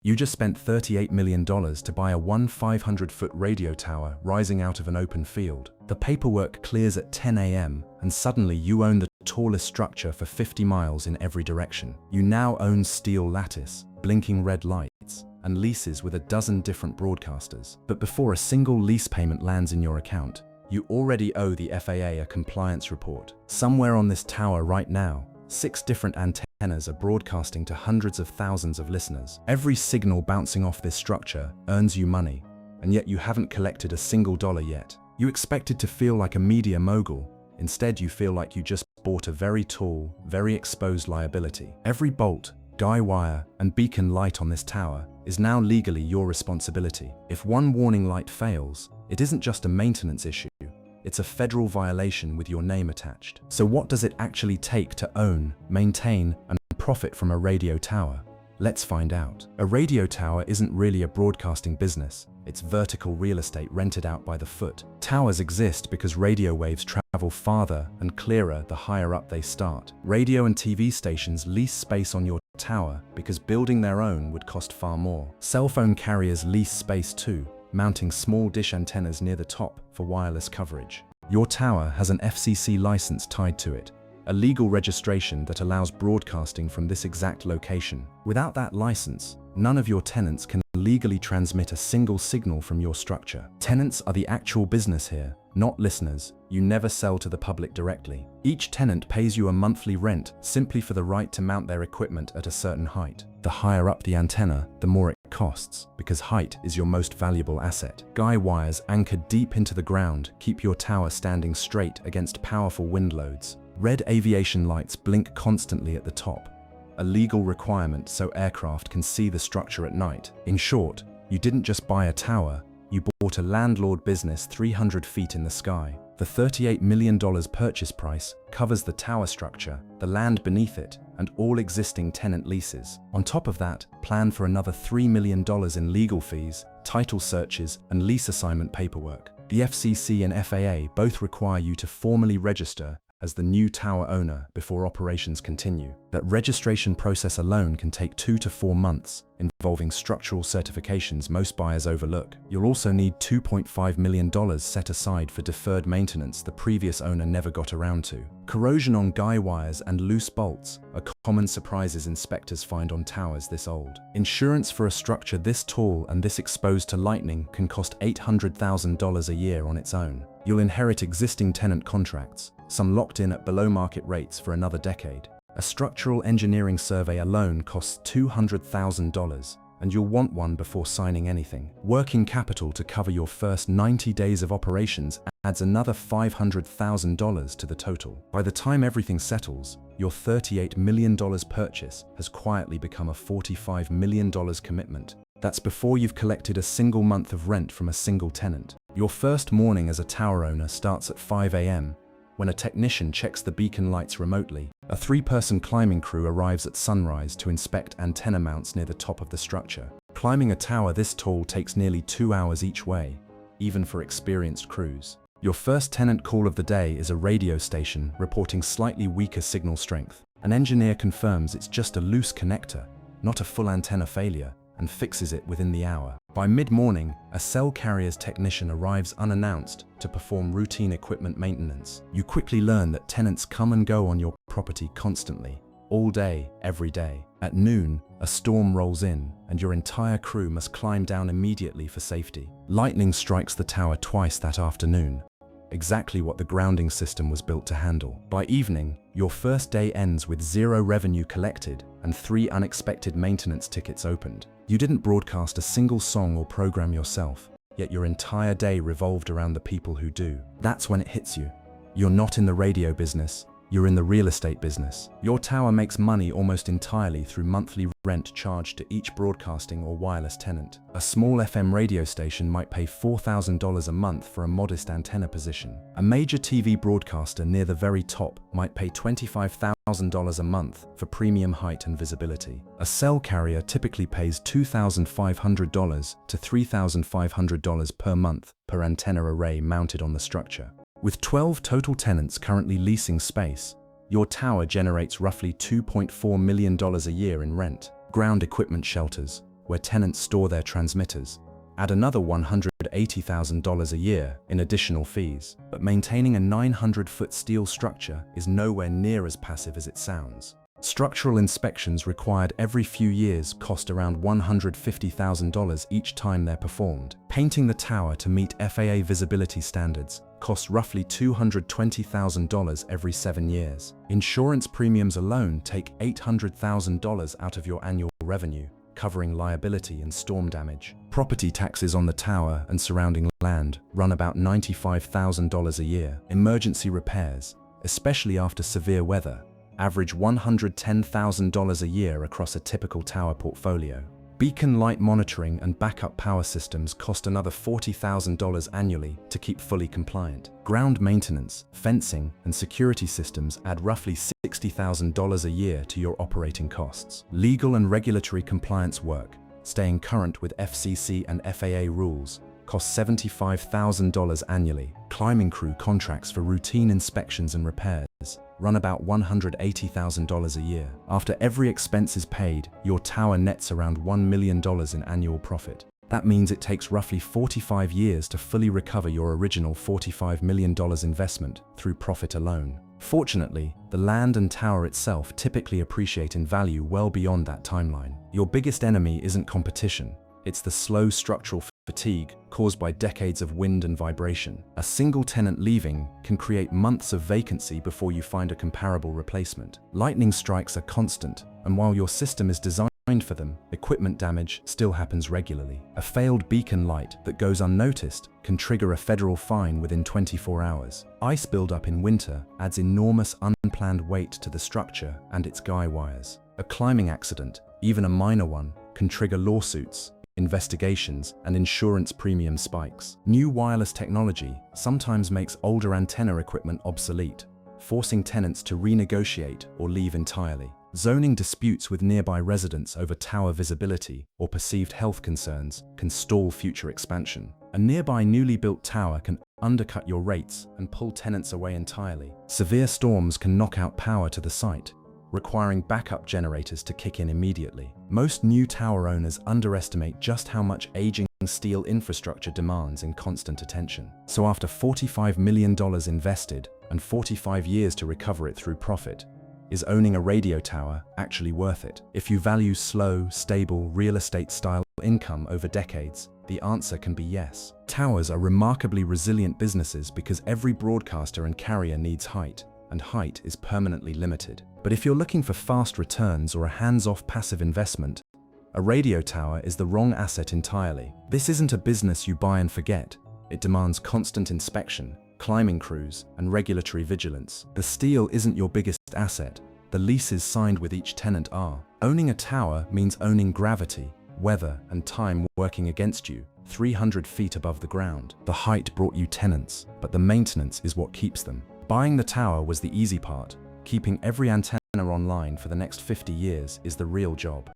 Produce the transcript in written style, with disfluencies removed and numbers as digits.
You just spent $38 million to buy a 500-foot radio tower rising out of an open field. The paperwork clears at 10 a.m. and suddenly you own the tallest structure for 50 miles in every direction. You now own steel lattice, blinking red lights, and leases with a dozen different broadcasters. But before a single lease payment lands in your account, you already owe the FAA a compliance report. Somewhere on this tower right now, 6 different antennas are broadcasting to hundreds of thousands of listeners. Every signal bouncing off this structure earns you money, and yet you haven't collected a single dollar yet. You expected to feel like a media mogul. Instead, you feel like you just bought a very tall, very exposed liability. Every bolt, guy wire, and beacon light on this tower is now legally your responsibility. If one warning light fails, it isn't just a maintenance issue. It's a federal violation with your name attached. So what does it actually take to own, maintain, and profit from a radio tower? Let's find out. A radio tower isn't really a broadcasting business. It's vertical real estate rented out by the foot. Towers exist because radio waves travel farther and clearer the higher up they start. Radio and TV stations lease space on your tower because building their own would cost far more. Cell phone carriers lease space too, mounting small dish antennas near the top for wireless coverage. Your tower has an FCC license tied to it, a legal registration that allows broadcasting from this exact location. Without that license, none of your tenants can legally transmit a single signal from your structure. Tenants are the actual business here, not listeners. You never sell to the public directly. Each tenant pays you a monthly rent simply for the right to mount their equipment at a certain height. The higher up the antenna, the more it costs, because height is your most valuable asset. Guy wires anchored deep into the ground keep your tower standing straight against powerful wind loads. Red aviation lights blink constantly at the top, a legal requirement so aircraft can see the structure at night. In short, you didn't just buy a tower, you bought a landlord business 300 feet in the sky. The $38 million purchase price covers the tower structure, the land beneath it, and all existing tenant leases. On top of that, plan for another $3 million in legal fees, title searches, and lease assignment paperwork. The FCC and FAA both require you to formally register as the new tower owner before operations continue. That registration process alone can take 2 to 4 months, involving structural certifications most buyers overlook. You'll also need $2.5 million set aside for deferred maintenance the previous owner never got around to. Corrosion on guy wires and loose bolts are common surprises inspectors find on towers this old. Insurance for a structure this tall and this exposed to lightning can cost $800,000 a year on its own. You'll inherit existing tenant contracts, some locked in at below-market rates for another decade. A structural engineering survey alone costs $200,000, and you'll want one before signing anything. Working capital to cover your first 90 days of operations adds another $500,000 to the total. By the time everything settles, your $38 million purchase has quietly become a $45 million commitment. That's before you've collected a single month of rent from a single tenant. Your first morning as a tower owner starts at 5 a.m. when a technician checks the beacon lights remotely. A 3-person climbing crew arrives at sunrise to inspect antenna mounts near the top of the structure. Climbing a tower this tall takes nearly 2 hours each way, even for experienced crews. Your first tenant call of the day is a radio station reporting slightly weaker signal strength. An engineer confirms it's just a loose connector, not a full antenna failure, and fixes it within the hour. By mid-morning, a cell carrier's technician arrives unannounced to perform routine equipment maintenance. You quickly learn that tenants come and go on your property constantly, all day, every day. At noon, a storm rolls in, and your entire crew must climb down immediately for safety. Lightning strikes the tower twice that afternoon, exactly what the grounding system was built to handle. By evening, your first day ends with 0 revenue collected and 3 unexpected maintenance tickets opened. You didn't broadcast a single song or program yourself, yet your entire day revolved around the people who do. That's when it hits you. You're not in the radio business, you're in the real estate business. Your tower makes money almost entirely through monthly rent charged to each broadcasting or wireless tenant. A small FM radio station might pay $4,000 a month for a modest antenna position. A major TV broadcaster near the very top might pay $25,000 a month for premium height and visibility. A cell carrier typically pays $2,500 to $3,500 per month per antenna array mounted on the structure. With 12 total tenants currently leasing space, your tower generates roughly $2.4 million a year in rent. Ground equipment shelters, where tenants store their transmitters. Add another $180,000 a year in additional fees. But maintaining a 900-foot steel structure is nowhere near as passive as it sounds. Structural inspections required every few years cost around $150,000 each time they're performed. Painting the tower to meet FAA visibility standards costs roughly $220,000 every 7 years. Insurance premiums alone take $800,000 out of your annual revenue, covering liability and storm damage. Property taxes on the tower and surrounding land run about $95,000 a year. Emergency repairs, especially after severe weather, average $110,000 a year across a typical tower portfolio. Beacon light monitoring and backup power systems cost another $40,000 annually to keep fully compliant. Ground maintenance, fencing, and security systems add roughly $60,000 a year to your operating costs. Legal and regulatory compliance work, staying current with FCC and FAA rules, costs $75,000 annually. Climbing crew contracts for routine inspections and repairs run about $180,000 a year. After every expense is paid, your tower nets around $1 million in annual profit. That means it takes roughly 45 years to fully recover your original $45 million investment through profit alone. Fortunately, the land and tower itself typically appreciate in value well beyond that timeline. Your biggest enemy isn't competition. It's the slow structural fatigue caused by decades of wind and vibration. A single tenant leaving can create months of vacancy before you find a comparable replacement. Lightning strikes are constant, and while your system is designed for them, equipment damage still happens regularly. A failed beacon light that goes unnoticed can trigger a federal fine within 24 hours. Ice buildup in winter adds enormous unplanned weight to the structure and its guy wires. A climbing accident, even a minor one, can trigger lawsuits, investigations, and insurance premium spikes. New wireless technology sometimes makes older antenna equipment obsolete, forcing tenants to renegotiate or leave entirely. Zoning disputes with nearby residents over tower visibility or perceived health concerns can stall future expansion. A nearby newly built tower can undercut your rates and pull tenants away entirely. Severe storms can knock out power to the site, requiring backup generators to kick in immediately. Most new tower owners underestimate just how much aging steel infrastructure demands in constant attention. So after $45 million invested and 45 years to recover it through profit, is owning a radio tower actually worth it? If you value slow, stable, real estate-style income over decades, the answer can be yes. Towers are remarkably resilient businesses because every broadcaster and carrier needs height, and height is permanently limited. But if you're looking for fast returns or a hands-off passive investment, a radio tower is the wrong asset entirely. This isn't a business you buy and forget. It demands constant inspection, climbing crews, and regulatory vigilance. The steel isn't your biggest asset. The leases signed with each tenant are. Owning a tower means owning gravity, weather, and time working against you, 300 feet above the ground. The height brought you tenants, but the maintenance is what keeps them. Buying the tower was the easy part. Keeping every antenna online for the next 50 years is the real job.